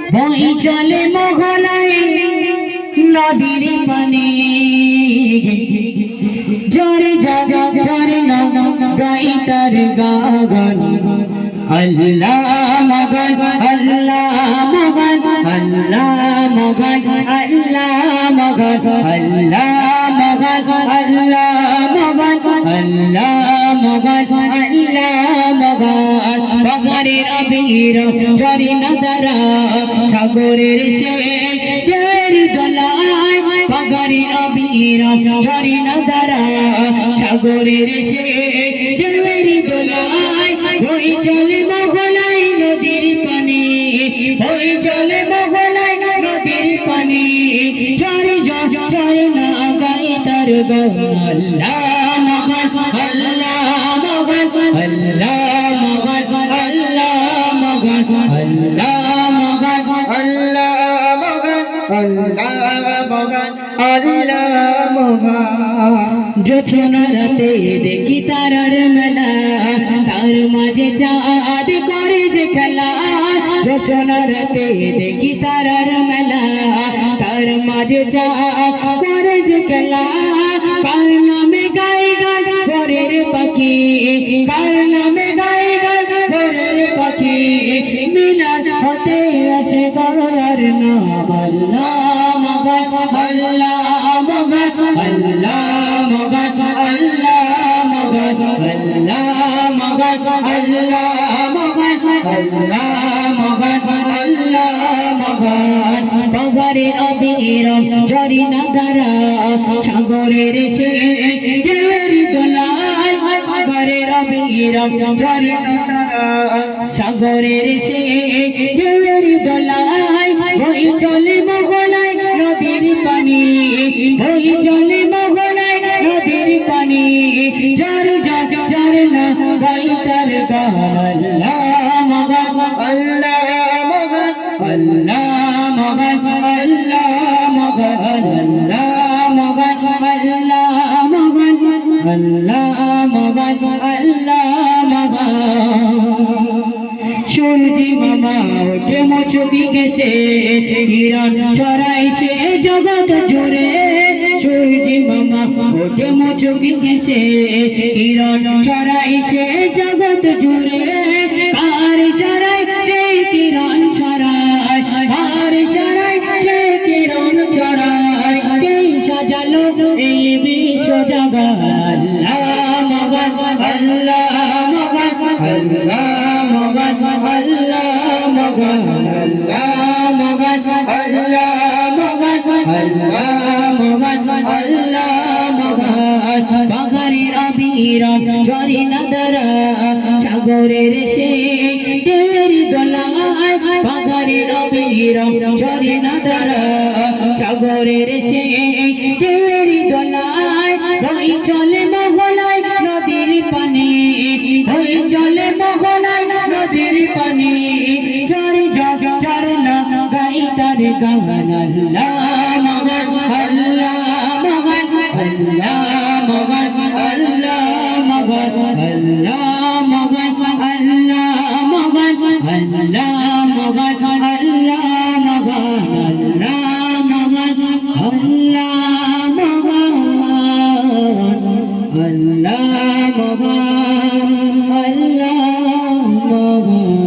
বই চলে মহলায় নদীর পানে জরে জরে না গাই তার গান আল্লাহ মগন আল্লাহ মগন আল্লাহ মগন আল্লাহ মগন আল্লাহ মগন আল্লাহ মগন আল্লাহ মগন আল্লাহ মগন পগরের অবীর ঝরি নদরা সাগরের শের দোলায় পগরের অবীর ঝরি নদরা সাগরের শের দোলায় বই চলে মহলায় নদীর পানে বই চলে মহলায় নদীর পানে ঝরে ঝরে না গাই তার গান আল্লাহ মগন আল্লাহ মগন আল্লাহ মগন আল্লাহ মগন আল্লাহ মগন আল্লাহ মগন আল্লাহ মগন আল্লাহ মগন জোছনা রাতে দেখি তারার মেলা তার মাঝে চাঁদ করে যে খেলা জোছনা রাতে দেখি তারার মেলা তার মাঝে চাঁদ করে যে খেলা কার নামে গাই গান ভোরের পাখি কার নামে গাই গান ভোরের পাখি মিলন হতে আসে গলার নাম আল্লাহ মগন আল্লাহ মগন আল্লাহ মগন আল্লাহ মগন আল্লাহ মগন আল্লাহ মগন আল্লাহ মগন আল্লাহ মগন পগরের অবীর ঝরি নদরা সাগরের শের দোলায় পগরের অবীর ঝরি নদরা সাগরের শের দোলায় বই চলে মহলায় নদীর পানি বই চলে মহলায় নদীর পানি ঝরে ঝরে না গাই তার গান আল্লাহ মগন আল্লাহ মগন আল্লাহ মগন আল্লাহ মগন আল্লাহ মগন আল্লাহ মগন আল্লাহ মগন আল্লাহ মগন সূর্যি মামা ওঠে মুচুকি কেসে কিরণ ছড়াই সে জগৎ জুড়ে সূর্যি মামা ওঠে মুচুকি কেসে কিরণ ছড়াই সে জগৎ জুড়ে কার ছড়াই সেই কিরণ ছড়ায় কার ছড়াই সেই কিরণ ছড়ায় কে সাজালো এই বিশ্ব জগৎ আল্লাহ মগন আল্লাহ মগন আল্লাহ মগন আল্লাহ মগন আল্লাহ মগন আল্লাহ মগন আল্লাহ মগন আল্লাহ মগন পগরের অবীর ঝরি নদরা সাগরের শের দোলায় পগরের অবীর ঝরি নদরা সাগরের শের দোলায় বই চলে মহলায় নদীর পানে বই চলে মহলায় নদীর পানে ঝরে ঝরে না গাই তার গান আল্লাহ মগন আল্লাহ মগন আল্লাহ মগন আল্লাহ মগন আল্লাহ মগন আল্লাহ মগন আল্লাহ মগন আল্লাহ মগন আল্লাহ মগন আল্লাহ মগন আল্লাহ মগন আল্লাহ মগন